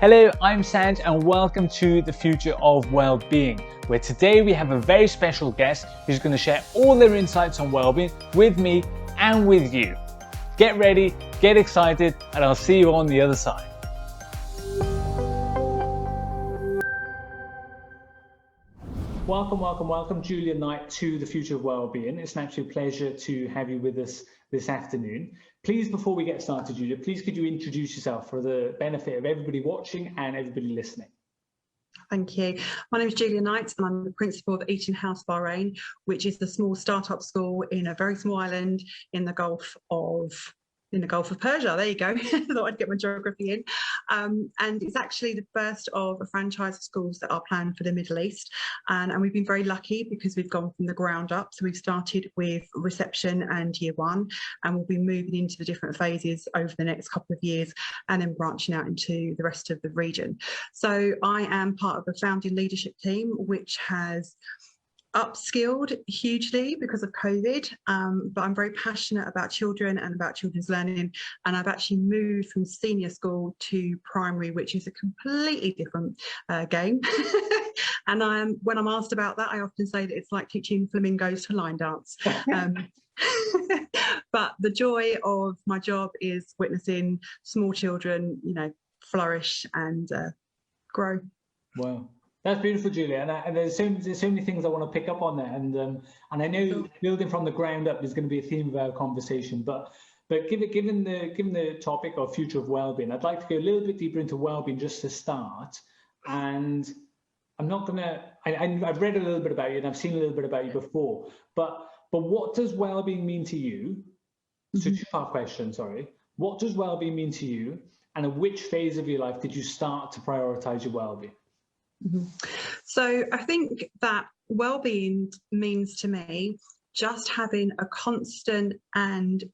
Hello, I'm Sanj and welcome to the Future of Wellbeing, where today we have a very special guest who's going to share all their insights on wellbeing with me and with you. Get ready, get excited, and I'll see you on the other side. Welcome, Julia Knight, to the Future of Wellbeing. It's an absolute pleasure to have you with us this afternoon. Please, before we get started, Julia, please could you introduce yourself for the benefit of everybody watching and everybody listening? Thank you. My name is Julia Knight and I'm the principal of Eton House, Bahrain, which is the small startup school in a very small island in the Gulf of Persia. There you go. I thought I'd get my geography in. And it's actually the first of a franchise of schools that are planned for the Middle East. And we've been very lucky because we've gone from the ground up. So we've started with reception and year one, and we'll be moving into the different phases over the next couple of years and then branching out into the rest of the region. So I am part of a founding leadership team, which has upskilled hugely because of COVID, but I'm very passionate about children and about children's learning, and I've actually moved from senior school to primary, which is a completely different game. And when I'm asked about that, I often say that it's like teaching flamingos to line dance. But the joy of my job is witnessing small children, flourish and grow. Wow. That's beautiful, Julia, and there's so many things I want to pick up on there, and I know building from the ground up is going to be a theme of our conversation. But given the topic of future of wellbeing, I'd like to go a little bit deeper into wellbeing just to start. And I'm not gonna. I've read a little bit about you, and I've seen a little bit about you before. But what does wellbeing mean to you? So two-part question. Sorry. What does wellbeing mean to you, and at which phase of your life did you start to prioritize your wellbeing? So I think that well-being means to me just having a constant and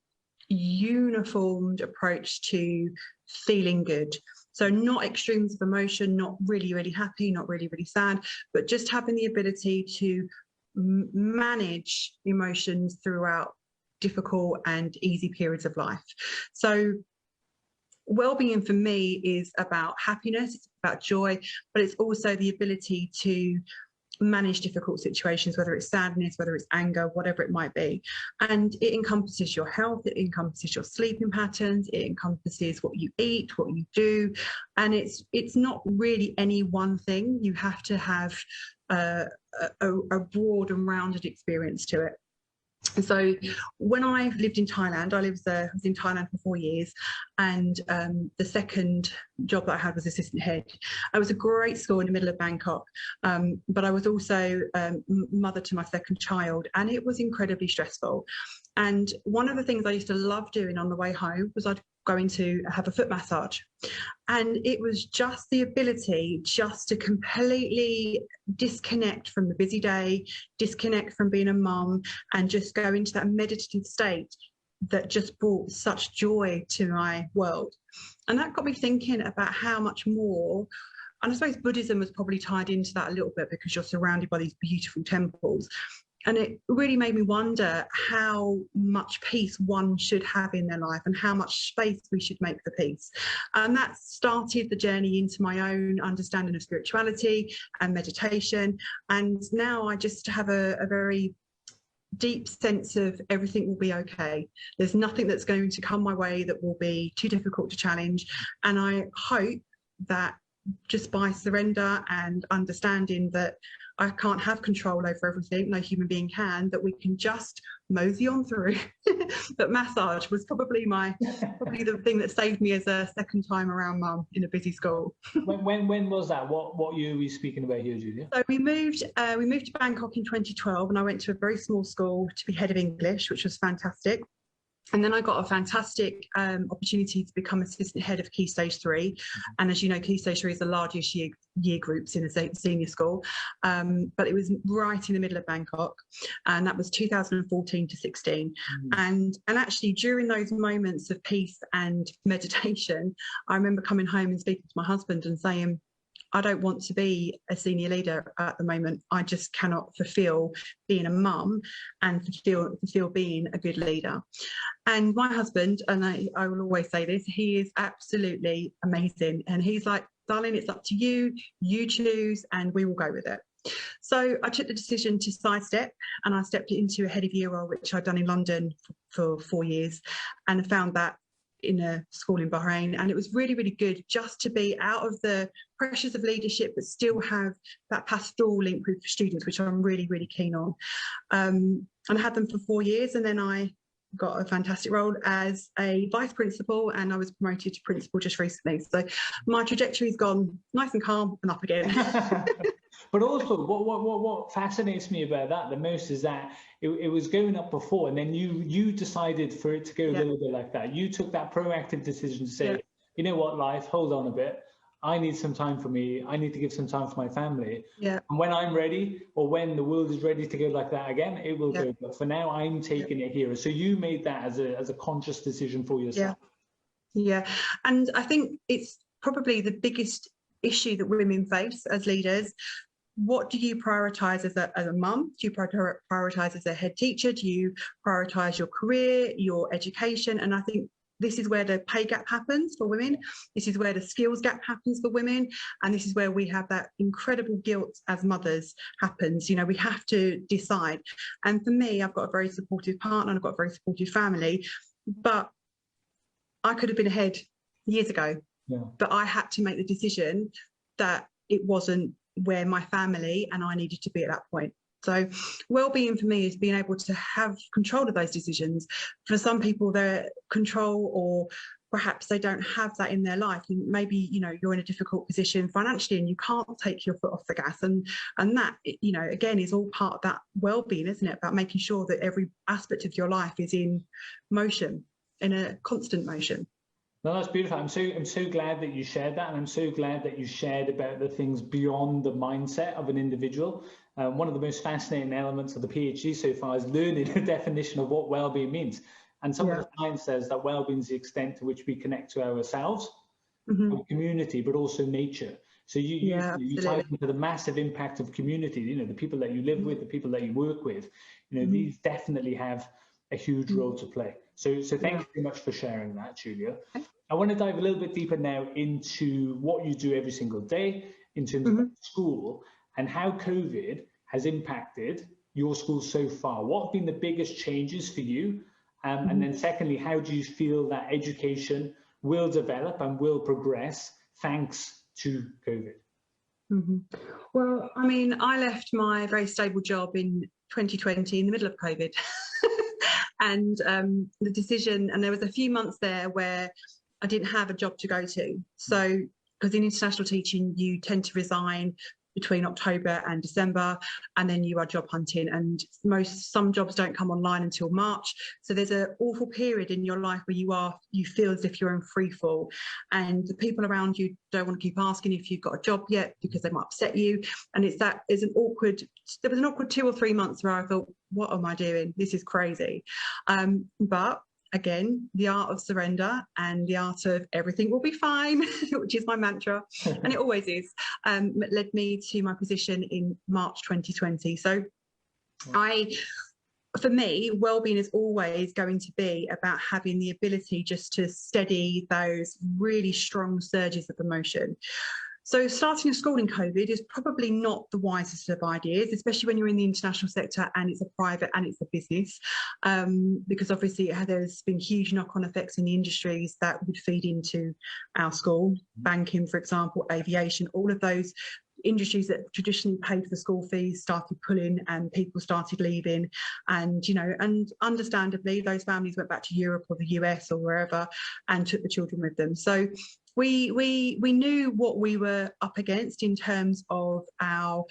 uniformed approach to feeling good. So not extremes of emotion, not really, really happy, not really, really sad, but just having the ability to manage emotions throughout difficult and easy periods of life. So well-being for me is about happiness, it's about joy, but it's also the ability to manage difficult situations, whether it's sadness, whether it's anger, whatever it might be. And it encompasses your health, it encompasses your sleeping patterns, it encompasses what you eat, what you do. And it's not really any one thing. You have to have a broad and rounded experience to it. So when I lived in Thailand, I was in Thailand for 4 years, and the second job that I had was assistant head. I was a great school in the middle of Bangkok, but I was also mother to my second child, and it was incredibly stressful. And one of the things I used to love doing on the way home was I'd going to have a foot massage, and it was just the ability just to completely disconnect from the busy day, disconnect from being a mum, and just go into that meditative state that just brought such joy to my world. And that got me thinking about how much more, and I suppose Buddhism was probably tied into that a little bit because you're surrounded by these beautiful temples. And it really made me wonder how much peace one should have in their life and how much space we should make for peace. And that started the journey into my own understanding of spirituality and meditation. And now I just have a very deep sense of everything will be okay. There's nothing that's going to come my way that will be too difficult to challenge. And I hope that just by surrender and understanding that I can't have control over everything, no human being can, that we can just mosey on through. But massage was probably the thing that saved me as a second time around mum in a busy school. When was that? What year were you speaking about here, Julia? So we moved to Bangkok in 2012, and I went to a very small school to be head of English, which was fantastic. And then I got a fantastic opportunity to become assistant head of Key Stage 3. And as you know, Key Stage 3 is the largest year groups in a senior school. But it was right in the middle of Bangkok. And that was 2014 to 16. And actually, during those moments of peace and meditation, I remember coming home and speaking to my husband and saying, I don't want to be a senior leader at the moment. I just cannot fulfill being a mum and fulfill being a good leader. And my husband, and I will always say this, he is absolutely amazing. And he's like, darling, it's up to you, you choose, and we will go with it. So I took the decision to sidestep, and I stepped into a head of year role, which I'd done in London for 4 years, and I found that in a school in Bahrain. And it was really, really good just to be out of the pressures of leadership, but still have that pastoral link with students, which I'm really, really keen on. And I had them for 4 years, and then I got a fantastic role as a vice principal, and I was promoted to principal just recently. So my trajectory's gone nice and calm and up again. But also, what fascinates me about that the most is that it was going up before, and then you decided for it to go a little bit like that. You took that proactive decision to say, you know what, life, hold on a bit. I need some time for me. I need to give some time for my family. Yeah. And when I'm ready, or when the world is ready to go like that again, it will go. But for now, I'm taking it here. So you made that as a conscious decision for yourself. Yeah. And I think it's probably the biggest issue that women face as leaders. What do you prioritise as a mum? Do you prioritise as a head teacher? Do you prioritise your career, your education? And I think this is where the pay gap happens for women. This is where the skills gap happens for women. And this is where we have that incredible guilt as mothers happens. You know, we have to decide. And for me, I've got a very supportive partner, and I've got a very supportive family, but I could have been ahead years ago. Yeah. But I had to make the decision that it wasn't where my family and I needed to be at that point. So well-being for me is being able to have control of those decisions. For some people, they're control, or perhaps they don't have that in their life. Maybe, you know, you're in a difficult position financially and you can't take your foot off the gas. And that, you know, again, is all part of that well-being, isn't it? About making sure that every aspect of your life is in motion, in a constant motion. No, that's beautiful. I'm so glad that you shared that, and I'm so glad that you shared about the things beyond the mindset of an individual. One of the most fascinating elements of the PhD so far is learning the definition of what well-being means. And some of the science says that well-being is the extent to which we connect to ourselves, our community, but also nature. So you tie into the massive impact of community. You know, the people that you live with, the people that you work with. You know, these definitely have a huge role to play. So thank you very much for sharing that, Julia. I want to dive a little bit deeper now into what you do every single day in terms of school, and how COVID has impacted your school so far. What have been the biggest changes for you? And then secondly, how do you feel that education will develop and will progress thanks to COVID? Well, I mean, I left my very stable job in 2020 in the middle of COVID. And the decision, and there was a few months there where I didn't have a job to go to. So, because in international teaching, you tend to resign between October and December, and then you are job hunting, and some jobs don't come online until March. So there's an awful period in your life where you feel as if you're in free fall, and the people around you don't want to keep asking if you've got a job yet because they might upset you. And there was an awkward 2 or 3 months where I thought, what am I doing? This is crazy. But again, the art of surrender and the art of everything will be fine, which is my mantra, and it always is, led me to my position in March 2020. So for me, well-being is always going to be about having the ability just to steady those really strong surges of emotion. So starting a school in COVID is probably not the wisest of ideas, especially when you're in the international sector and it's a private and it's a business, because obviously there's been huge knock-on effects in the industries that would feed into our school, banking, for example, aviation, all of those industries that traditionally paid for school fees started pulling and people started leaving, and and understandably those families went back to Europe or the US or wherever and took the children with them. So we knew what we were up against in terms of our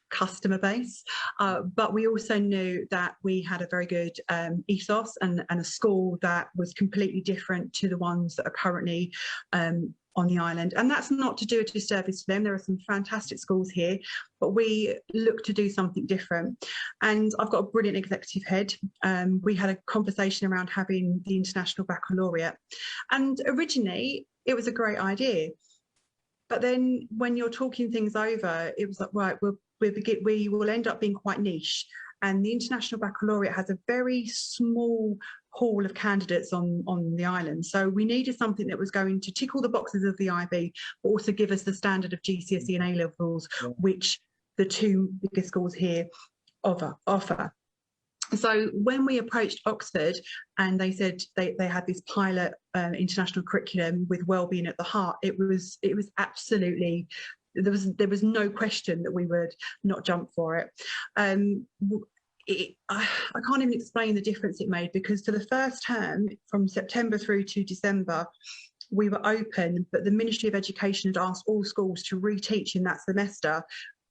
customer base, but we also knew that we had a very good ethos and a school that was completely different to the ones that are currently on the island. And that's not to do a disservice to them. There are some fantastic schools here, but we look to do something different. And I've got a brilliant executive head. We had a conversation around having the International Baccalaureate. And originally, it was a great idea. But then when you're talking things over, it was like, right, we will end up being quite niche. And the International Baccalaureate has a very small pool of candidates on the island. So we needed something that was going to tick all the boxes of the IB, but also give us the standard of GCSE and A-levels, which the two biggest schools here offer. So when we approached Oxford and they said they had this pilot international curriculum with wellbeing at the heart, it was absolutely, there was no question that we would not jump for it. I can't even explain the difference it made, because for the first term, from September through to December, we were open, but the Ministry of Education had asked all schools to reteach in that semester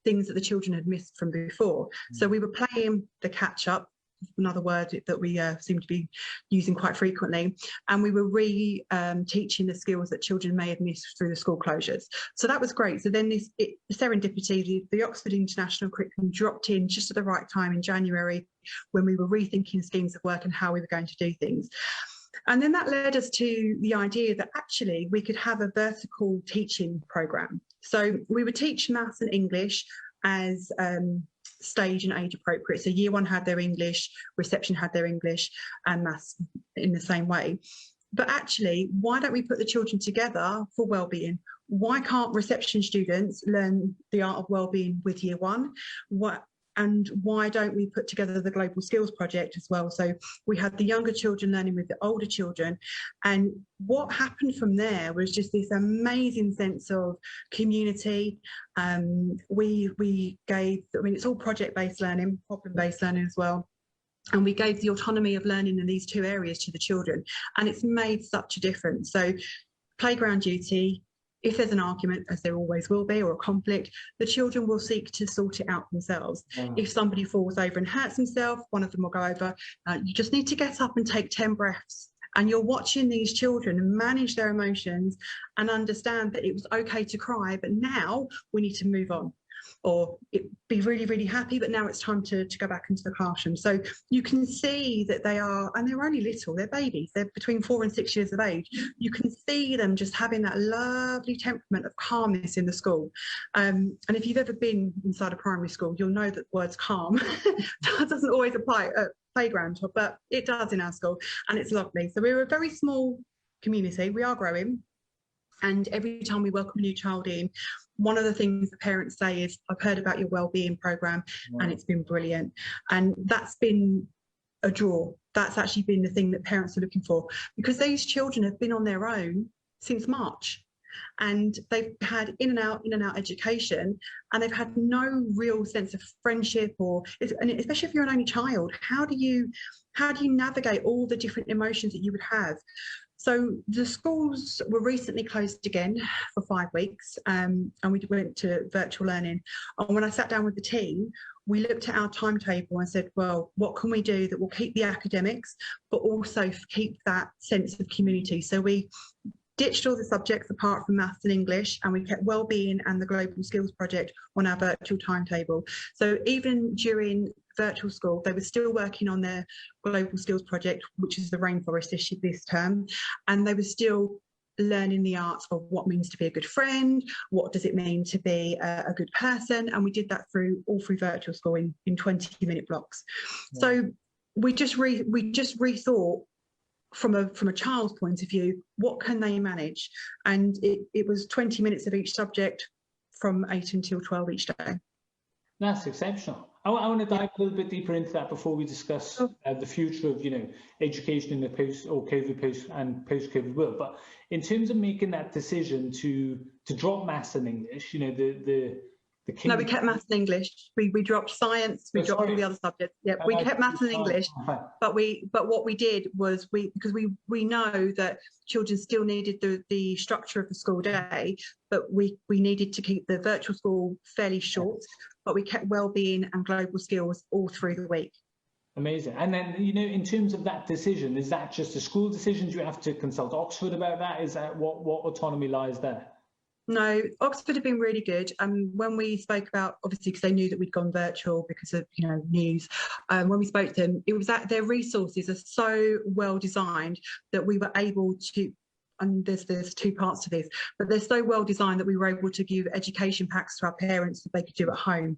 things that the children had missed from before. So we were playing the catch-up, another word that we seem to be using quite frequently, and we were teaching the skills that children may have missed through the school closures. So that was great. So then serendipity, the Oxford International curriculum dropped in just at the right time in January, when we were rethinking schemes of work and how we were going to do things. And then that led us to the idea that actually we could have a vertical teaching programme. So we would teach maths and English as stage and age appropriate. So year one had their English, reception had their English, and maths in the same way. But actually, why don't we put the children together for wellbeing? Why can't reception students learn the art of wellbeing with year one? And why don't we put together the Global Skills Project as well? So we had the younger children learning with the older children. And what happened from there was just this amazing sense of community. We gave, I mean, it's all project-based learning, problem-based learning as well. And we gave the autonomy of learning in these two areas to the children. And it's made such a difference. So playground duty, if there's an argument, as there always will be, or a conflict, the children will seek to sort it out themselves. If somebody falls over and hurts himself, one of them will go over, you just need to get up and take 10 breaths. And you're watching these children manage their emotions and understand that it was okay to cry, but now we need to move on. Or be really, really happy, but now it's time to go back into the classroom. So you can see that they are, and they're only little, they're babies, they're between 4 and 6 years of age. You can see them just having that lovely temperament of calmness in the school. And if you've ever been inside a primary school, you'll know that the words calm that doesn't always apply at playground, but it does in our school, and it's lovely. So we're a very small community, we are growing, and every time we welcome a new child in, one of the things the parents say is, I've heard about your wellbeing programme and it's been brilliant. And that's been a draw. That's actually been the thing that parents are looking for, because these children have been on their own since March, and they've had in and out education, and they've had no real sense of friendship, and especially if you're an only child, how do you navigate all the different emotions that you would have? So the schools were recently closed again for 5 weeks, and we went to virtual learning. And when I sat down with the team, we looked at our timetable and said, well, what can we do that will keep the academics, but also keep that sense of community? So we ditched all the subjects apart from maths and English, and we kept wellbeing and the Global Skills Project on our virtual timetable. So even during virtual school, they were still working on their Global Skills Project, which is the rainforest issue this term, and they were still learning the arts of what it means to be a good friend, what does it mean to be a good person, and we did that all through virtual school in 20-minute blocks. Yeah. So we just rethought from a child's point of view, what can they manage? And it was 20 minutes of each subject from 8 until 12 each day. That's exceptional. I want to dive a little bit deeper into that before we discuss the future of, education in the post-COVID world. But in terms of making that decision to drop maths and English, No, we kept maths and English. We dropped science. We dropped all the other subjects. Yeah, we kept maths and English. But what we did was because we know that children still needed the structure of the school day, but we needed to keep the virtual school fairly short. But we kept wellbeing and global skills all through the week. Amazing. And then, in terms of that decision, is that just a school decision? Do you have to consult Oxford about that? Is that what autonomy lies there? No, Oxford have been really good. When we spoke about, obviously, because they knew that we'd gone virtual because of news. When we spoke to them, it was that their resources are so well designed that we were able to and there's two parts to this, but they're so well designed that we were able to give education packs to our parents that they could do at home.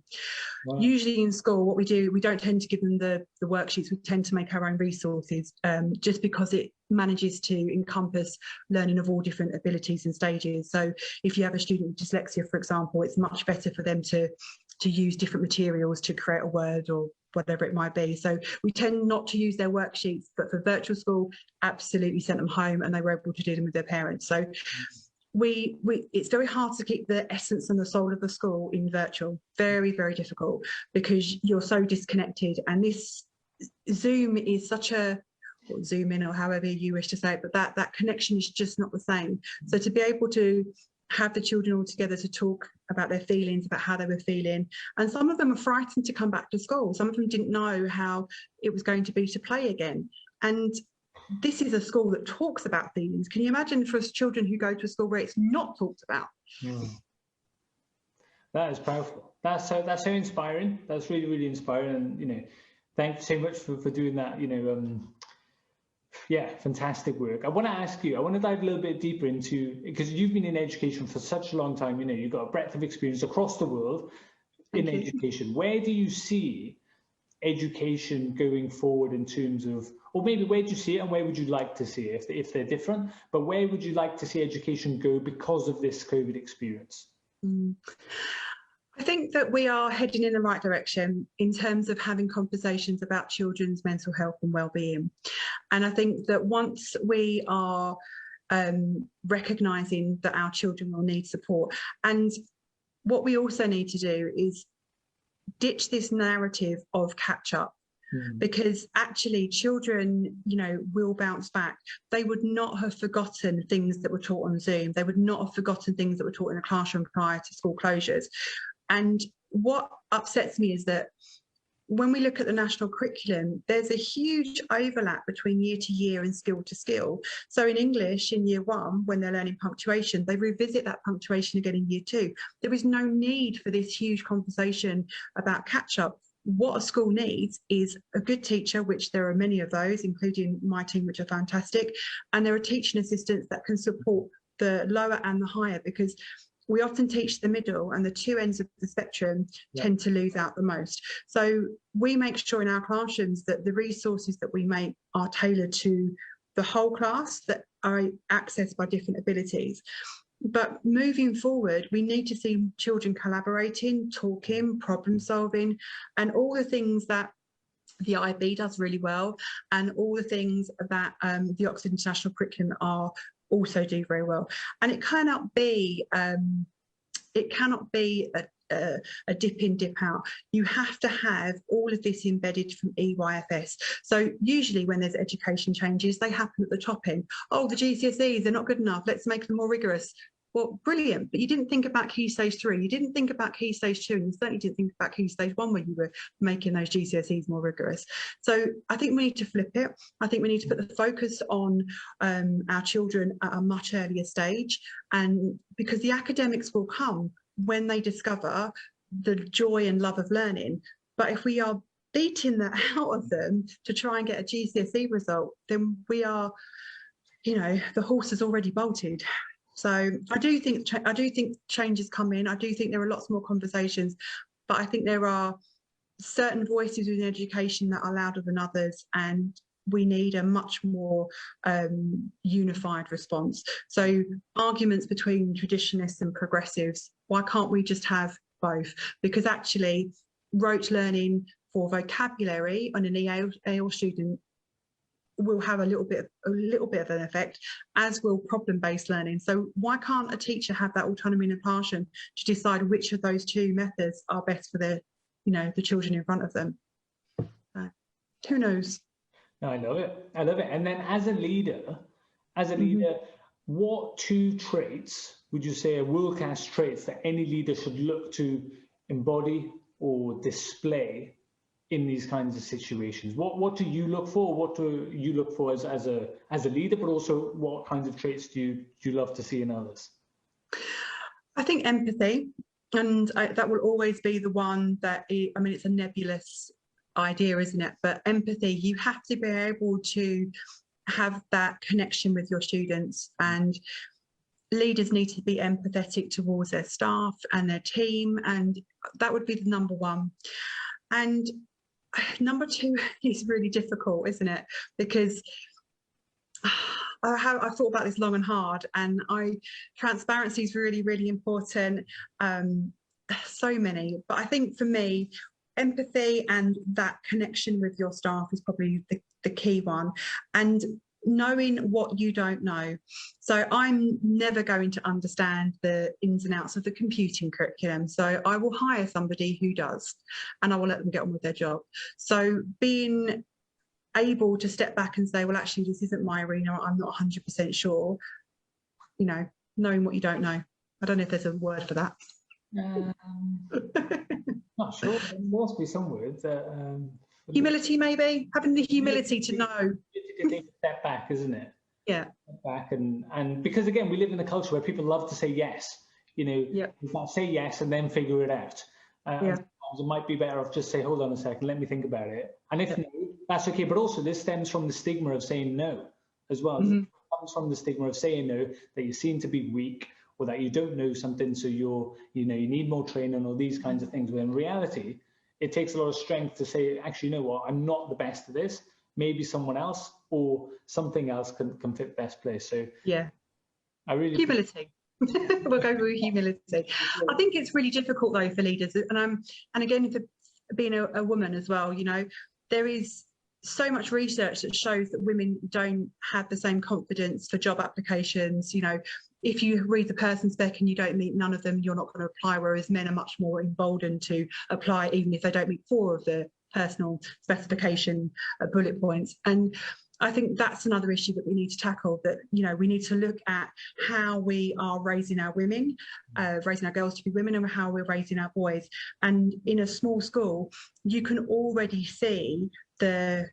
Wow. Usually in school, what we do, we don't tend to give them the worksheets, we tend to make our own resources, just because it manages to encompass learning of all different abilities and stages. So if you have a student with dyslexia, for example, it's much better for them to use different materials to create a word or whatever it might be. So we tend not to use their worksheets, but for virtual school, absolutely sent them home and they were able to do them with their parents. So it's very hard to keep the essence and the soul of the school in virtual. Very, very difficult, because you're so disconnected. And this Zoom is such a, or Zoom in, or however you wish to say it, but that connection is just not the same. So to be able to have the children all together to talk about their feelings, about how they were feeling. And some of them are frightened to come back to school. Some of them didn't know how it was going to be to play again. And this is a school that talks about feelings. Can you imagine for us children who go to a school where it's not talked about? That is powerful. That's so inspiring. That's really, really inspiring. And, you know, thank you so much for doing that, you know, yeah, fantastic work. I want to ask you, I want to dive a little bit deeper into, because you've been in education for such a long time, you know, you've got a breadth of experience across the world in education. Where do you see education going forward in terms of, or maybe where do you see it and where would you like to see it if they're different, but where would you like to see education go because of this COVID experience? I think that we are heading in the right direction in terms of having conversations about children's mental health and well-being. And I think that once we are recognising that our children will need support, and what we also need to do is ditch this narrative of catch-up. Because actually children, you know, will bounce back. They would not have forgotten things that were taught on Zoom. They would not have forgotten things that were taught in a classroom prior to school closures. And what upsets me is that when we look at the national curriculum, there's a huge overlap between year to year and skill to skill. So in English, in year 1, when they're learning punctuation, they revisit that punctuation again in year 2. There is no need for this huge conversation about catch-up. What a school needs is a good teacher, which there are many of those, including my team, which are fantastic. And there are teaching assistants that can support the lower and the higher, because we often teach the middle, and the two ends of the spectrum tend to lose out the most. So we make sure in our classrooms that the resources that we make are tailored to the whole class, that are accessed by different abilities. But moving forward, we need to see children collaborating, talking, problem solving, and all the things that the IB does really well, and all the things that the Oxford International Curriculum also do very well. And it cannot be a dip in, dip out. You have to have all of this embedded from EYFS. So usually when there's education changes, they happen at the top end. Oh, the GCSEs, they're not good enough. Let's make them more rigorous. Well, brilliant, but you didn't think about Key Stage 3, you didn't think about Key Stage 2, and you certainly didn't think about Key Stage 1 when you were making those GCSEs more rigorous. So I think we need to flip it. I think we need to put the focus on our children at a much earlier stage, and because the academics will come when they discover the joy and love of learning. But if we are beating that out of them to try and get a GCSE result, then we are, you know, the horse has already bolted. So I do think change is coming. I do think there are lots more conversations, but I think there are certain voices in education that are louder than others, and we need a much more unified response. So arguments between traditionalists and progressives, why can't we just have both? Because actually rote learning for vocabulary on an EAL student will have a little bit of an effect, as will problem-based learning. So why can't a teacher have that autonomy in the classroom to decide which of those two methods are best for the children in front of them? Who knows? I love it. I love it. And then as a leader, what 2 traits would you say are world-class traits that any leader should look to embody or display in these kinds of situations? What do you look for? What do you look for as a leader, but also what kinds of traits do you love to see in others? I think empathy, and that will always be the one that, I mean, it's a nebulous idea, isn't it? But empathy, you have to be able to have that connection with your students, and leaders need to be empathetic towards their staff and their team, and that would be the number one. And number two is really difficult, isn't it? Because I've thought about this long and hard, and transparency is really, really important. So many, but I think for me, empathy and that connection with your staff is probably the key one, and knowing what you don't know. So I'm never going to understand the ins and outs of the computing curriculum, so I will hire somebody who does, and I will let them get on with their job. So being able to step back and say, well, actually, this isn't my arena, I'm not 100% sure, you know, knowing what you don't know. I don't know if there's a word for that. Not sure. There must be some words. Humility, maybe, having the humility to know. To take a step back, isn't it? Yeah. Step back, and because again, we live in a culture where people love to say yes. You know, you can't say yes and then figure it out. Sometimes it might be better off just say, hold on a second, let me think about it. And if no, that's okay. But also, this stems from the stigma of saying no as well. It comes from the stigma of saying no, that you seem to be weak, or that you don't know something, so you need more training, or these kinds of things. When in reality, it takes a lot of strength to say, actually, you know what, I'm not the best at this. Maybe someone else or something else can fit best place. So I really humility. We'll go with humility. I think it's really difficult though for leaders, and again, for being a woman as well, you know, there is so much research that shows that women don't have the same confidence for job applications. You know, if you read the person spec and you don't meet none of them, you're not going to apply, whereas men are much more emboldened to apply even if they don't meet 4 of the personal specification bullet points. And I think that's another issue that we need to tackle, that, you know, we need to look at how we are raising our women, raising our girls to be women, and how we're raising our boys. And in a small school, you can already see the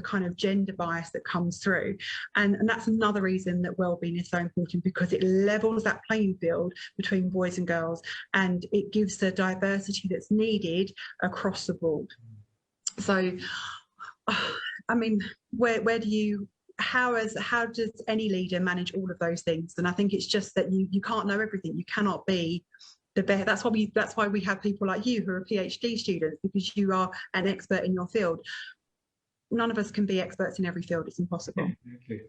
kind of gender bias that comes through, and that's another reason that wellbeing is so important, because it levels that playing field between boys and girls, and it gives the diversity that's needed across the board. So I mean, how does any leader manage all of those things? And I think it's just that you can't know everything. You cannot be the best. That's why we have people like you who are PhD students, because you are an expert in your field. None of us can be experts in every field. It's impossible. Exactly.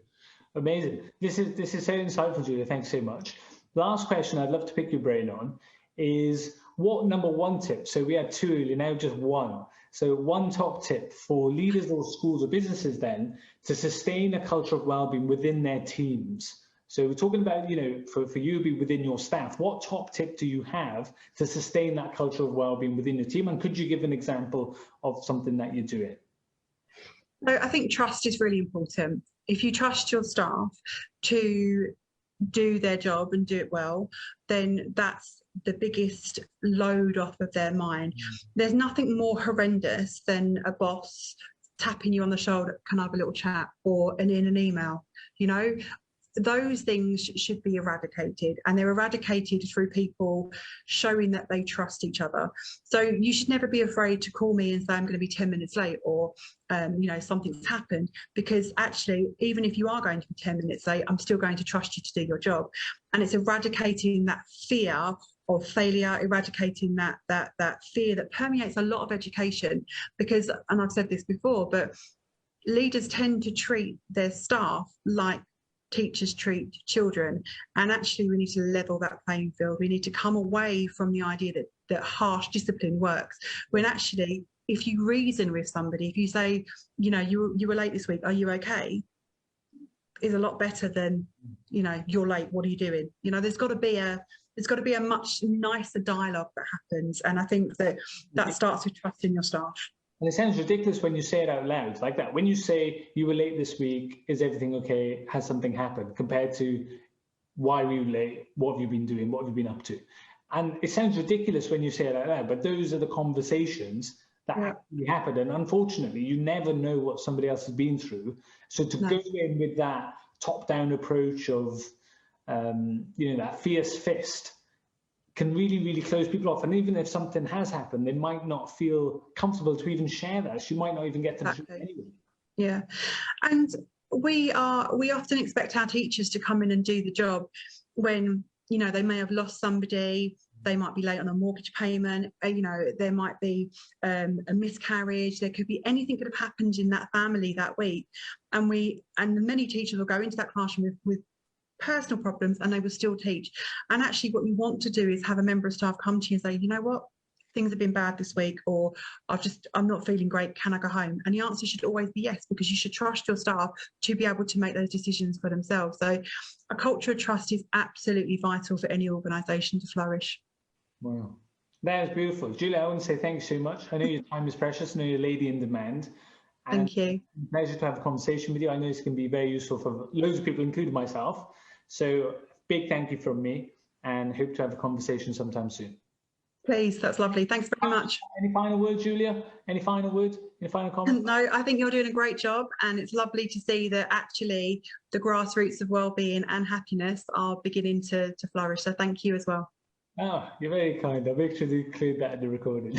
Amazing. This is so insightful, Julia. Thanks so much. Last question I'd love to pick your brain on is, what number one tip? So we had 2 earlier, now just 1. So one top tip for leaders or schools or businesses then to sustain a culture of wellbeing within their teams. So we're talking about, you know, for you, be within your staff. What top tip do you have to sustain that culture of wellbeing within your team? And could you give an example of something that you're doing? So I think trust is really important. If you trust your staff to do their job and do it well, then that's the biggest load off of their mind. There's nothing more horrendous than a boss tapping you on the shoulder, can I have a little chat, or in an email. You know, those things should be eradicated, and they're eradicated through people showing that they trust each other. So you should never be afraid to call me and say I'm going to be 10 minutes late, or you know, something's happened, because actually, even if you are going to be 10 minutes late, I'm still going to trust you to do your job. And it's eradicating that fear of failure, eradicating that fear that permeates a lot of education. Because, and I've said this before, but leaders tend to treat their staff like teachers treat children, and actually we need to level that playing field. We need to come away from the idea that harsh discipline works, when actually, if you reason with somebody, if you say, you know, you were late this week, are you okay, is a lot better than, you know, you're late, what are you doing? You know, there's got to be a much nicer dialogue that happens, and I think that starts with trust in your staff. And it sounds ridiculous when you say it out loud like that. When you say you were late this week, is everything okay? Has something happened? Compared to, why were you late? What have you been doing? What have you been up to? And it sounds ridiculous when you say it out loud, but those are the conversations that actually happen. And unfortunately, you never know what somebody else has been through. So to go in with that top-down approach of, you know, that fierce fist, can really, really close people off. And even if something has happened, they might not feel comfortable to even share that. She might not even get to the truth anyway. Yeah. And we often expect our teachers to come in and do the job when, you know, they may have lost somebody, they might be late on a mortgage payment, you know, there might be a miscarriage, there could be anything could have happened in that family that week. And many teachers will go into that classroom with personal problems, and they will still teach. And actually what we want to do is have a member of staff come to you and say, you know what, things have been bad this week, or I'm not feeling great, can I go home? And the answer should always be yes, because you should trust your staff to be able to make those decisions for themselves. So a culture of trust is absolutely vital for any organisation to flourish. Wow, that is beautiful. Julia, I want to say thank you so much. I know your time is precious. I know you're a lady in demand. And thank you. It's a pleasure to have a conversation with you. I know it's going to be very useful for loads of people, including myself. So big thank you from me, and hope to have a conversation sometime soon. Please, that's lovely. Thanks very much. Any final words, Julia? Any final words? Any final comments? No, I think you're doing a great job, and it's lovely to see that actually the grassroots of wellbeing and happiness are beginning to flourish. So thank you as well. Oh, you're very kind. I'll make sure to include that in the recording.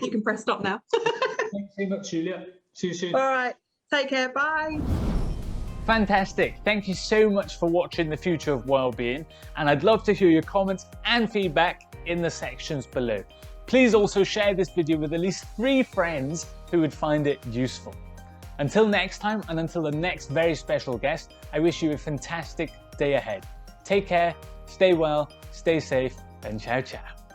You can press stop now. Thanks so much, Julia. See you soon. All right. Take care. Bye. Fantastic. Thank you so much for watching The Future of Wellbeing, and I'd love to hear your comments and feedback in the sections below. Please also share this video with at least 3 friends who would find it useful. Until next time, and until the next very special guest, I wish you a fantastic day ahead. Take care, stay well, stay safe, and ciao ciao.